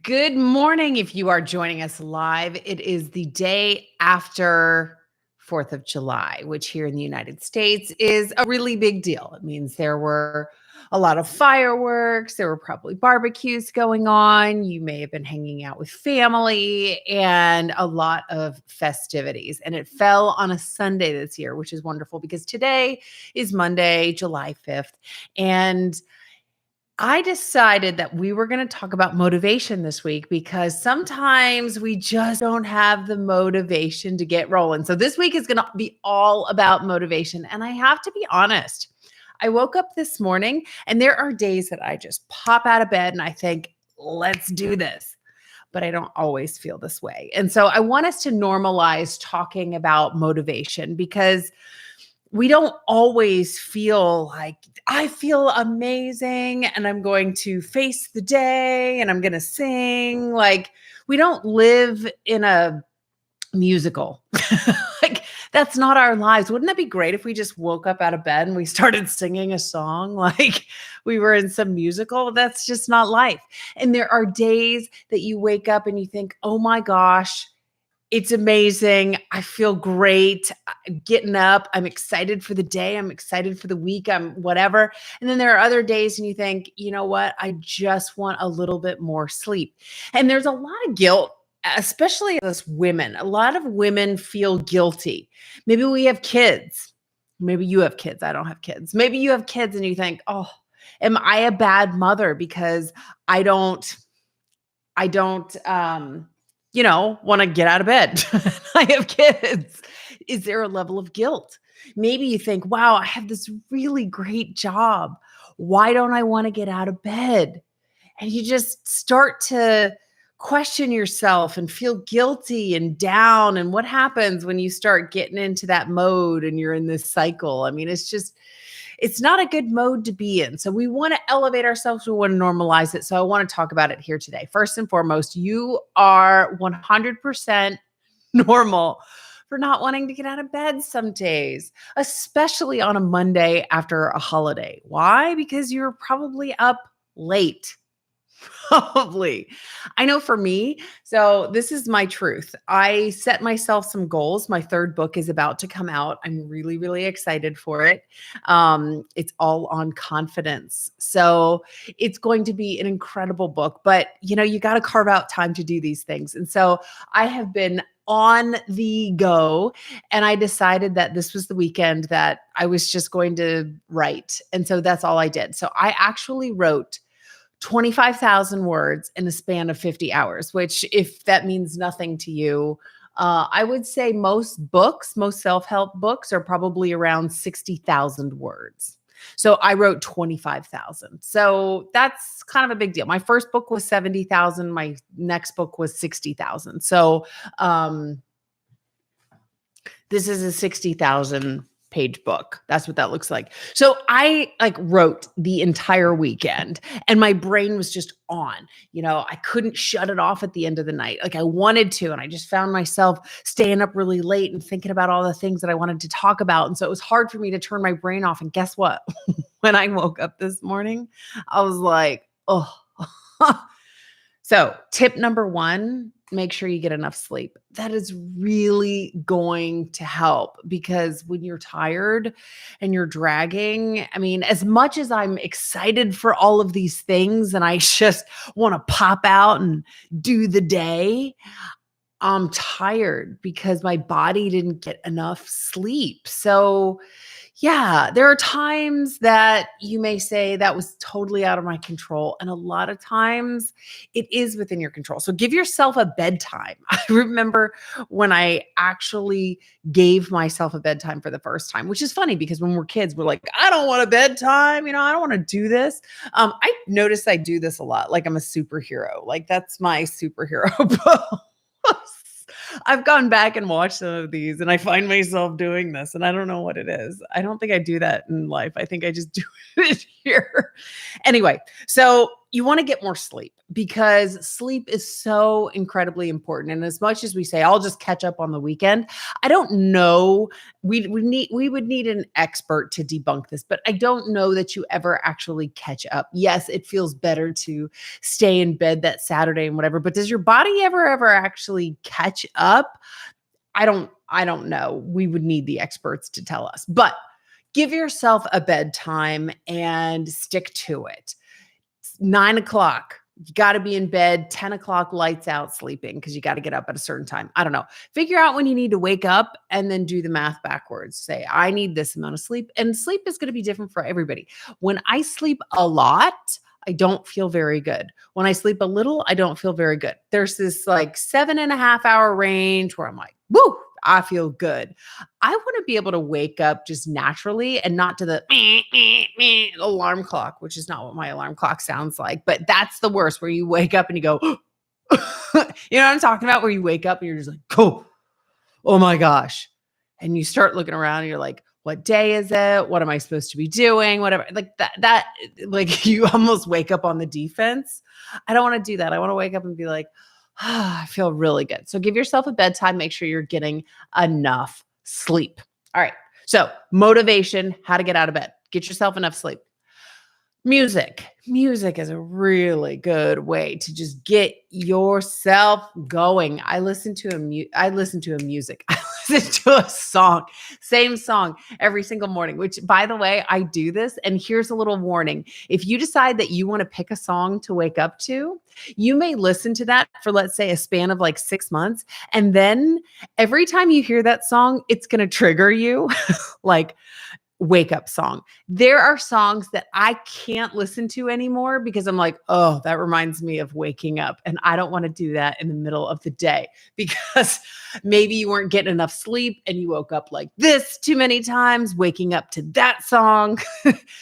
Good morning. If you are joining us live, it is the day after 4th of July, which here in the United States is a really big deal. It means there were a lot of fireworks, there were probably barbecues going on. You may have been hanging out with family and a lot of festivities. And it fell on a Sunday this year, which is wonderful because today is Monday, July 5th. And I decided that we were going to talk about motivation this week because sometimes we just don't have the motivation to get rolling. So this week is going to be all about motivation. And I have to be honest, I woke up this morning and there are days that I just pop out of bed and I think, let's do this. But I don't always feel this way. And so I want us to normalize talking about motivation because we don't always feel like I feel amazing and I'm going to face the day and I'm going to sing. Like we don't live in a musical. Like that's not our lives. Wouldn't that be great if we just woke up out of bed and we started singing a song like we were in some musical? That's just not life. And there are days that you wake up and you think, oh my gosh, it's amazing. I feel great. I'm getting up. I'm excited for the day. I'm excited for the week. I'm whatever. And then there are other days and you think, you know what? I just want a little bit more sleep. And there's a lot of guilt, especially as women. A lot of women feel guilty. Maybe we have kids. Maybe you have kids. I don't have kids. Maybe you have kids and you think, oh, am I a bad mother because I don't, want to get out of bed. I have kids. Is there a level of guilt? Maybe you think, wow, I have this really great job. Why don't I want to get out of bed? And you just start to question yourself and feel guilty and down. And what happens when you start getting into that mode and you're in this cycle? I mean, it's not a good mode to be in. So we want to elevate ourselves. We want to normalize it. So I want to talk about it here today. First and foremost, you are 100% normal for not wanting to get out of bed some days, especially on a Monday after a holiday. Why? Because you're probably up late. Probably. I know for me, so this is my truth. I set myself some goals. My third book is about to come out. I'm really, really excited for it. It's all on confidence. So it's going to be an incredible book, but you got to carve out time to do these things. And so I have been on the go and I decided that this was the weekend that I was just going to write. And so that's all I did. So I actually wrote 25,000 words in a span of 50 hours, which if that means nothing to you, I would say most self-help books are probably around 60,000 words. So I wrote 25,000. So that's kind of a big deal. My first book was 70,000. My next book was 60,000. So this is a 60,000 page book. That's what that looks like. So I wrote the entire weekend and my brain was just on, I couldn't shut it off at the end of the night. Like I wanted to, and I just found myself staying up really late and thinking about all the things that I wanted to talk about. And so it was hard for me to turn my brain off. And guess what? When I woke up this morning, I was like, oh, so tip number one, make sure you get enough sleep. That is really going to help because when you're tired and you're dragging, I mean, as much as I'm excited for all of these things and I just want to pop out and do the day, I'm tired because my body didn't get enough sleep. So yeah, there are times that you may say that was totally out of my control. And a lot of times it is within your control. So give yourself a bedtime. I remember when I actually gave myself a bedtime for the first time, which is funny because when we're kids, we're like, I don't want a bedtime. I don't want to do this. I noticed I do this a lot. Like I'm a superhero. Like that's my superhero. I've gone back and watched some of these and I find myself doing this and I don't know what it is. I don't think I do that in life. I think I just do it here. Anyway, so you want to get more sleep because sleep is so incredibly important. And as much as we say, I'll just catch up on the weekend, I don't know. We would need an expert to debunk this, but I don't know that you ever actually catch up. Yes, it feels better to stay in bed that Saturday and whatever, but does your body ever actually catch up? I don't know. We would need the experts to tell us. But give yourself a bedtime and stick to it. 9 o'clock. You got to be in bed, 10 o'clock, lights out, sleeping because you got to get up at a certain time. I don't know. Figure out when you need to wake up and then do the math backwards. Say, I need this amount of sleep. And sleep is going to be different for everybody. When I sleep a lot, I don't feel very good. When I sleep a little, I don't feel very good. There's this like 7.5 hour range where I'm like, woo, I feel good. I want to be able to wake up just naturally and not to the alarm clock, which is not what my alarm clock sounds like. But that's the worst where you wake up and you go, you know what I'm talking about? Where you wake up and you're just like, oh my gosh. And you start looking around and you're like, what day is it? What am I supposed to be doing? Whatever. Like like you almost wake up on the defense. I don't want to do that. I want to wake up and be like, I feel really good. So give yourself a bedtime. Make sure you're getting enough sleep. All right. So motivation, how to get out of bed. Get yourself enough sleep. Music is a really good way to just get yourself going. I listen to a music. I listen to a same song every single morning, which by the way, I do this. And here's a little warning. If you decide that you want to pick a song to wake up to, you may listen to that for, let's say, a span of like 6 months. And then every time you hear that song, it's going to trigger you like, wake up song. There are songs that I can't listen to anymore because I'm like, oh, that reminds me of waking up. And I don't want to do that in the middle of the day because maybe you weren't getting enough sleep and you woke up like this too many times, waking up to that song.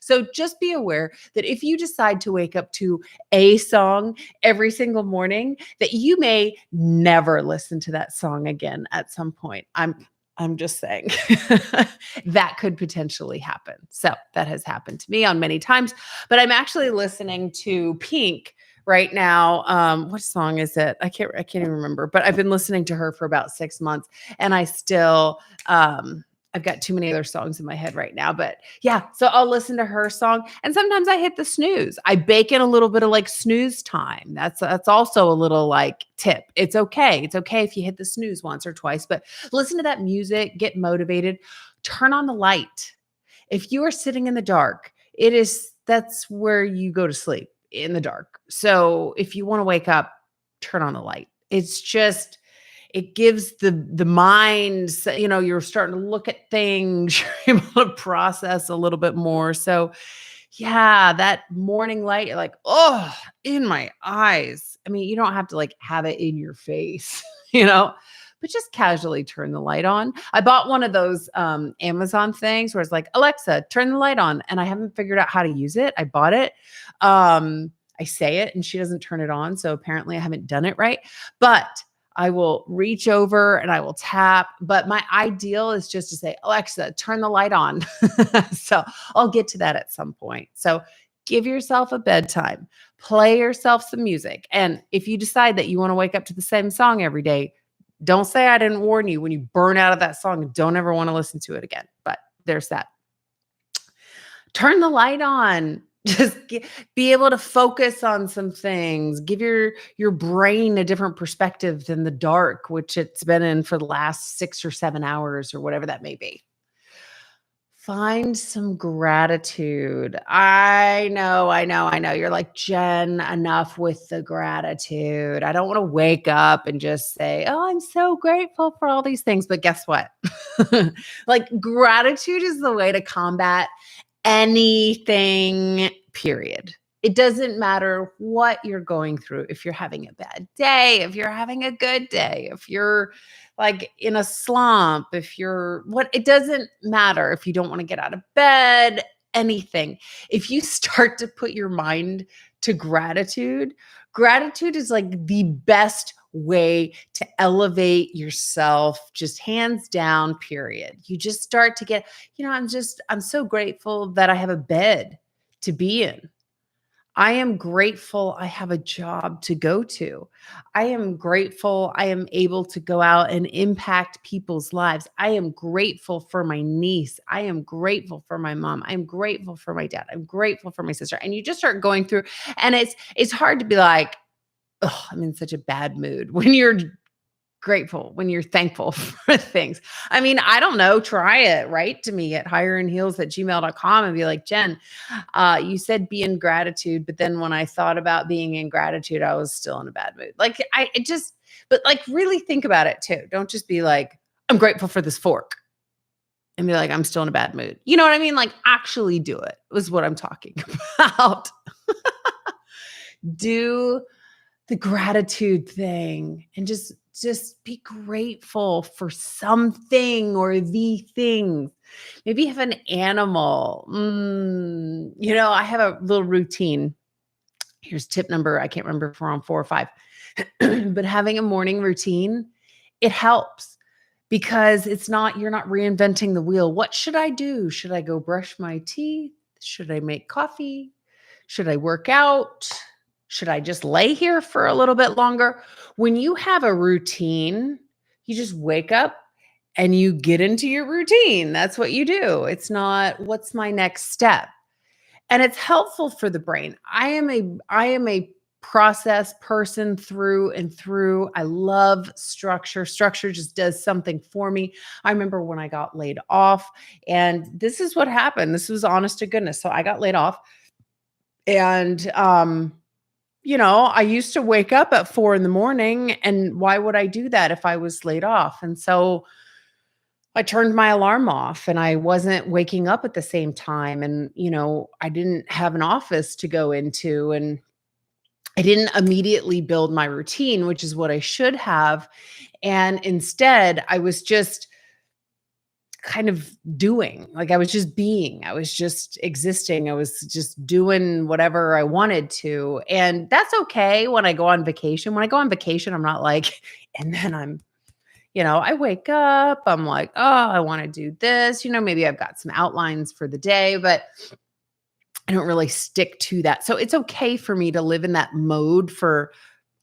So just be aware that if you decide to wake up to a song every single morning, that you may never listen to that song again at some point. I'm just saying that could potentially happen. So that has happened to me on many times, but I'm actually listening to Pink right now. What song is it? I can't even remember, but I've been listening to her for about 6 months and I still, I've got too many other songs in my head right now, but yeah. So I'll listen to her song and sometimes I hit the snooze. I bake in a little bit of like snooze time. That's also a little like tip. It's okay. It's okay if you hit the snooze once or twice, but listen to that music, get motivated, turn on the light. If you are sitting in the dark, that's where you go to sleep, in the dark. So if you want to wake up, turn on the light. It gives the mind, you're starting to look at things, you're able to process a little bit more. So yeah, that morning light, you're like, oh, in my eyes. I mean, you don't have to like have it in your face, but just casually turn the light on. I bought one of those Amazon things where it's like, Alexa, turn the light on. And I haven't figured out how to use it. I bought it. I say it and she doesn't turn it on. So apparently I haven't done it right. But I will reach over and I will tap. But my ideal is just to say, Alexa, turn the light on. So I'll get to that at some point. So give yourself a bedtime, play yourself some music. And if you decide that you want to wake up to the same song every day, don't say I didn't warn you. When you burn out of that song, don't ever want to listen to it again. But there's that. Turn the light on. Be able to focus on some things. Give your brain a different perspective than the dark, which it's been in for the last 6 or 7 hours or whatever that may be. Find some gratitude. I know. You're like, Jen, enough with the gratitude. I don't want to wake up and just say, oh, I'm so grateful for all these things. But guess what? Like, gratitude is the way to combat anything, period. It doesn't matter what you're going through. If you're having a bad day, if you're having a good day, if you're like in a slump, it doesn't matter if you don't want to get out of bed, anything. If you start to put your mind to gratitude is like the best way to elevate yourself, just hands down, period. You just start to get, I'm so grateful that I have a bed to be in. I am grateful I have a job to go to. I am grateful I am able to go out and impact people's lives. I am grateful for my niece. I am grateful for my mom. I'm grateful for my dad. I'm grateful for my sister. And you just start going through, and it's hard to be like, oh, I'm in such a bad mood when you're grateful, when you're thankful for things. I mean, I don't know, try it. Write to me at higherandheels@gmail.com and be like, Jen, you said be in gratitude, but then when I thought about being in gratitude, I was still in a bad mood. Like but like really think about it too. Don't just be like, I'm grateful for this fork and be like, I'm still in a bad mood. You know what I mean? Like actually do it was what I'm talking about. Do the gratitude thing and just be grateful for something or the thing. Maybe have an animal. I have a little routine. Here's tip number, I can't remember if we're on 4 or 5, but having a morning routine, it helps because you're not reinventing the wheel. What should I do? Should I go brush my teeth? Should I make coffee? Should I work out? Should I just lay here for a little bit longer? When you have a routine, you just wake up and you get into your routine. That's what you do. It's not what's my next step. And it's helpful for the brain. I am a process person through and through. I love structure. Structure just does something for me. I remember when I got laid off, and this is what happened. This was honest to goodness. So I got laid off, and I used to wake up at 4 in the morning, and why would I do that if I was laid off? And so I turned my alarm off and I wasn't waking up at the same time. And, I didn't have an office to go into, and I didn't immediately build my routine, which is what I should have. And instead, I was just kind of doing, like I was just being, I was just existing, I was just doing whatever I wanted to. And that's okay when I go on vacation. When I go on vacation, I'm not like, and then I wake up, I'm like, oh, I want to do this. Maybe I've got some outlines for the day, but I don't really stick to that. So it's okay for me to live in that mode for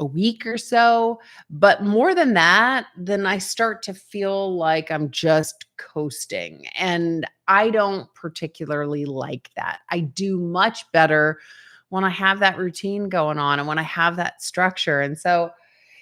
a week or so. But more than that, then I start to feel like I'm just coasting. And I don't particularly like that. I do much better when I have that routine going on and when I have that structure. And so,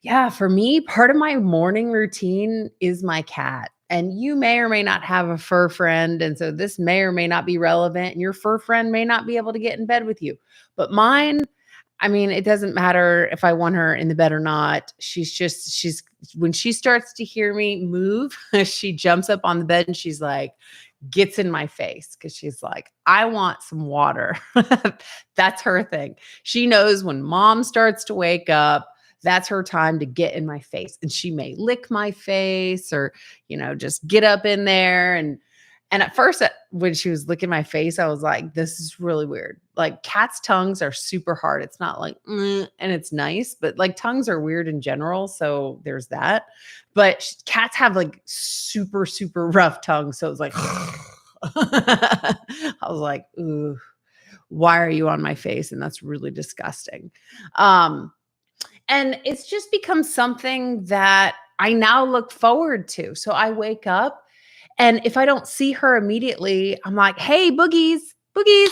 yeah, for me, part of my morning routine is my cat. And you may or may not have a fur friend. And so this may or may not be relevant. And your fur friend may not be able to get in bed with you. But mine, I mean, it doesn't matter if I want her in the bed or not. When she starts to hear me move, she jumps up on the bed and she's like, gets in my face because she's like, I want some water. That's her thing. She knows when mom starts to wake up, that's her time to get in my face. And she may lick my face or, just get up in there. And at first, when she was licking my face, I was like, this is really weird. Like cats' tongues are super hard. It's not like, and it's nice, but like tongues are weird in general. So there's that. But cats have like super, super rough tongues. So it was like, I was like, ooh, why are you on my face? And that's really disgusting. And it's just become something that I now look forward to. So I wake up, and if I don't see her immediately, I'm like, hey, boogies, boogies.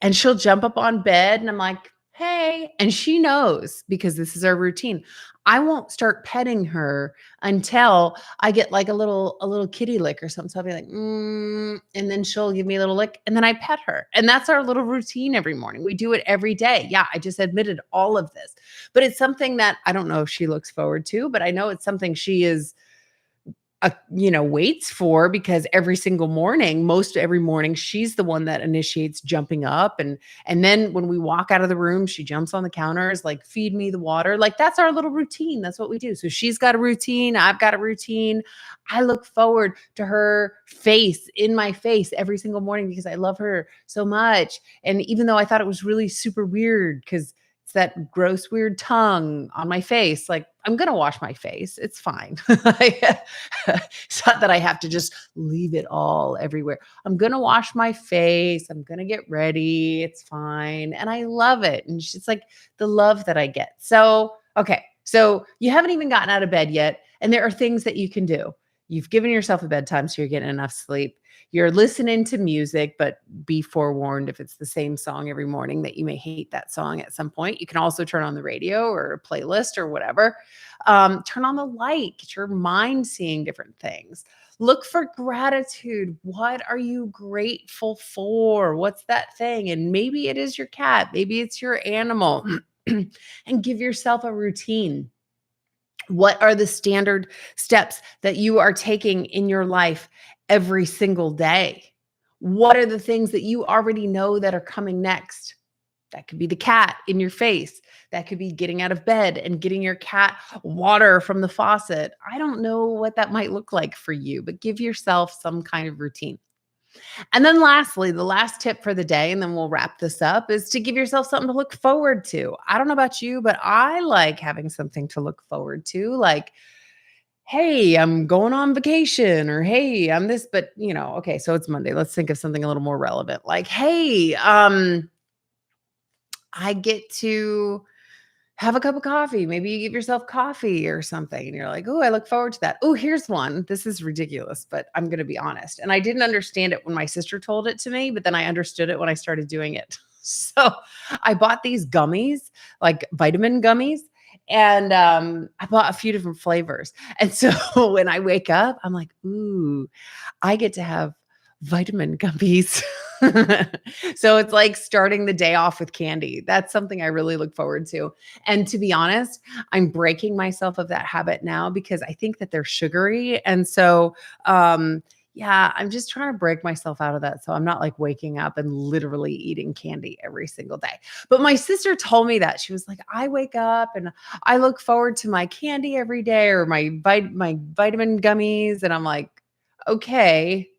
And she'll jump up on bed and I'm like, hey. And she knows because this is our routine. I won't start petting her until I get like a little kitty lick or something. So I'll be like, and then she'll give me a little lick and then I pet her. And that's our little routine every morning. We do it every day. Yeah, I just admitted all of this. But it's something that I don't know if she looks forward to, but I know it's something she is waits for because most every morning, she's the one that initiates jumping up. And then when we walk out of the room, she jumps on the counters, like, feed me the water. Like, that's our little routine. That's what we do. So she's got a routine. I've got a routine. I look forward to her face in my face every single morning because I love her so much. And even though I thought it was really super weird because It's that gross, weird tongue on my face. Like, I'm going to wash my face. It's fine. It's not that I have to just leave it all everywhere. I'm going to wash my face. I'm going to get ready. It's fine. And I love it. And it's just like the love that I get. So, okay. So you haven't even gotten out of bed yet. And there are things that you can do. You've given yourself a bedtime so you're getting enough sleep. You're listening to music, but be forewarned if it's the same song every morning that you may hate that song at some point. You can also turn on the radio or a playlist or whatever. Turn on the light, get your mind seeing different things. Look for gratitude. What are you grateful for? What's that thing? And maybe it is your cat, maybe it's your animal. And give yourself a routine. What are the standard steps that you are taking in your life every single day? What are the things that you already know that are coming next? That could be the cat in your face. That could be getting out of bed and getting your cat water from the faucet. I don't know what that might look like for you, but give yourself some kind of routine. And then lastly, the last tip for the day, and then we'll wrap this up, is to give yourself something to look forward to. I don't know about you, but I like having something to look forward to. Like, hey, I'm going on vacation, or hey, I'm this, but okay, so it's Monday. Let's think of something a little more relevant. Like, hey, I get to have a cup of coffee. Maybe you give yourself coffee or something and you're like, oh, I look forward to that. Oh, here's one. This is ridiculous, but I'm going to be honest. And I didn't understand it when my sister told it to me, but then I understood it when I started doing it. So I bought these gummies, like vitamin gummies. And I bought a few different flavors. And so when I wake up, I'm like, ooh, I get to have vitamin gummies. So it's like starting the day off with candy. That's something I really look forward to. And to be honest, I'm breaking myself of that habit now because I think that they're sugary. And so, yeah, I'm just trying to break myself out of that. So I'm not like waking up and literally eating candy every single day. But my sister told me that. She was like, I wake up and I look forward to my candy every day, or my vitamin gummies. And I'm like, okay.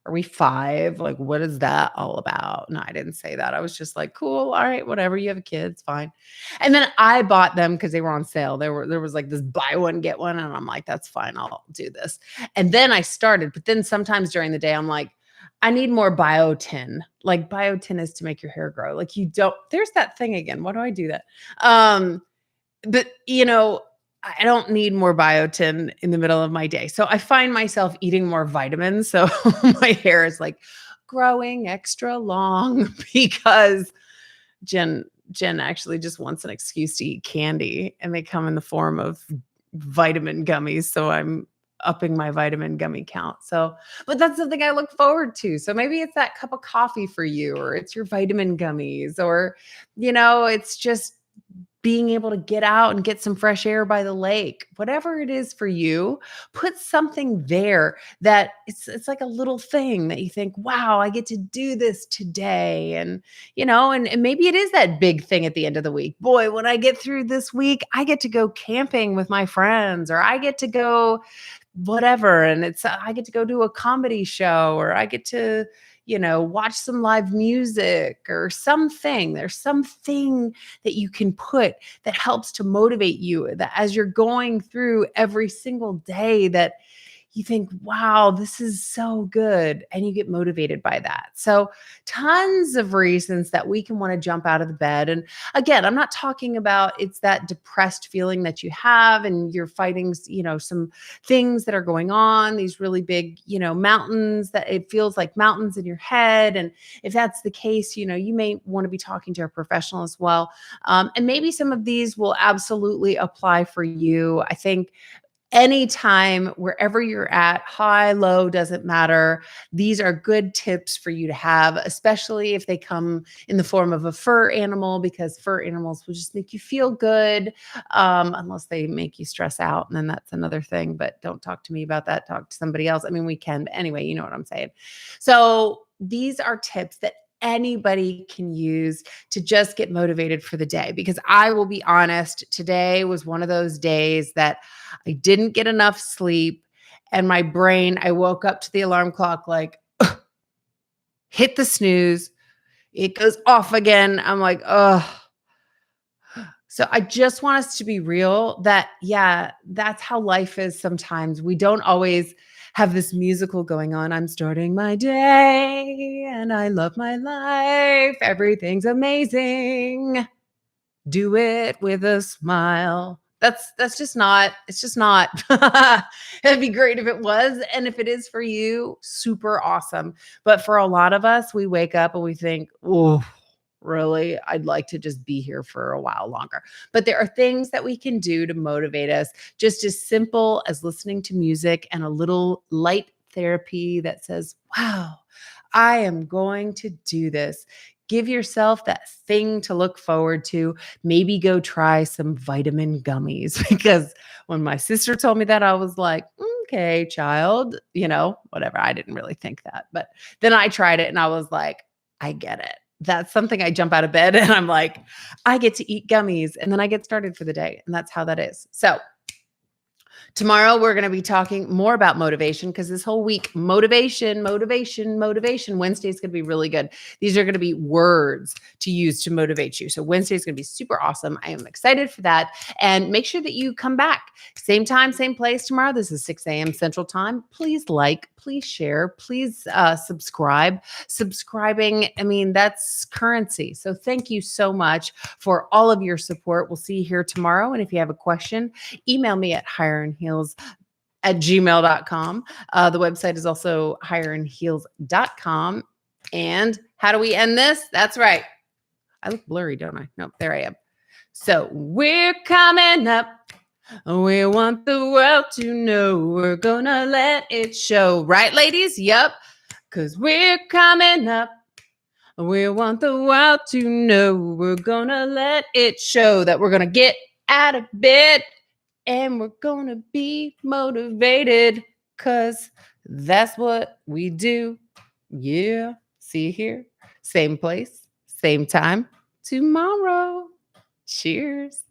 Are we 5? Like, what is that all about? No, I didn't say that. I was just like, cool. All right, whatever. You have a kid, it's fine. And then I bought them because they were on sale. There was like this buy one, get one. And I'm like, that's fine. I'll do this. And then I started, but then sometimes during the day, I'm like, I need more biotin. Like, biotin is to make your hair grow. Like, you don't, there's that thing again. Why do I do that? But I don't need more biotin in the middle of my day. So I find myself eating more vitamins. So my hair is like growing extra long because Jen actually just wants an excuse to eat candy, and they come in the form of vitamin gummies. So I'm upping my vitamin gummy count. So, but that's something I look forward to. So maybe it's that cup of coffee for you, or it's your vitamin gummies, or, it's just being able to get out and get some fresh air by the lake. Whatever it is for you, put something there that it's like a little thing that you think, wow, I get to do this today. And maybe it is that big thing at the end of the week. Boy, when I get through this week, I get to go camping with my friends, or I get to go whatever. And I get to go do a comedy show, or I get to watch some live music or something. There's something that you can put that helps to motivate you, that as you're going through every single day, that you think, wow, this is so good. And you get motivated by that. So tons of reasons that we can want to jump out of the bed. And again, I'm not talking about it's that depressed feeling that you have and you're fighting, some things that are going on, these really big, mountains, that it feels like mountains in your head. And if that's the case, you may want to be talking to a professional as well. And maybe some of these will absolutely apply for you. I think anytime, wherever you're at, high, low, doesn't matter. These are good tips for you to have, especially if they come in the form of a fur animal, because fur animals will just make you feel good, unless they make you stress out. And then that's another thing. But don't talk to me about that. Talk to somebody else. I mean, we can, but anyway, you know what I'm saying. So these are tips that anybody can use to just get motivated for the day. Because I will be honest, today was one of those days that I didn't get enough sleep, and my brain, I woke up to the alarm clock like, hit the snooze. It goes off again. I'm like, oh, So I just want us to be real that, yeah, that's how life is sometimes. We don't always have this musical going on. I'm starting my day and I love my life. Everything's amazing. Do it with a smile. That's just not, it's just not. It'd be great if it was. And if it is for you, super awesome. But for a lot of us, we wake up and we think, oh, really? I'd like to just be here for a while longer. But there are things that we can do to motivate us, just as simple as listening to music and a little light therapy that says, wow, I am going to do this. Give yourself that thing to look forward to. Maybe go try some vitamin gummies because when my sister told me that, I was like, okay, child, whatever. I didn't really think that. But then I tried it and I was like, I get it. That's something I jump out of bed and I'm like, I get to eat gummies and then I get started for the day. And that's how that is. So tomorrow, we're going to be talking more about motivation because this whole week, motivation, motivation, motivation. Wednesday is going to be really good. These are going to be words to use to motivate you. So Wednesday is going to be super awesome. I am excited for that. And make sure that you come back. Same time, same place tomorrow. This is 6 a.m. Central Time. Please like, please share, please subscribe. Subscribing, I mean, that's currency. So thank you so much for all of your support. We'll see you here tomorrow. And if you have a question, email me at higherandheels@gmail.com. The website is also higherandheels.com. And how do we end this? That's right. I look blurry, don't I? No, there I am. So we're coming up. We want the world to know. We're gonna let it show. Right, ladies? Yep. Because we're coming up. We want the world to know. We're gonna let it show that we're gonna get out of bed and we're gonna be motivated because that's what we do. Yeah. See you here. Same place, same time tomorrow. Cheers.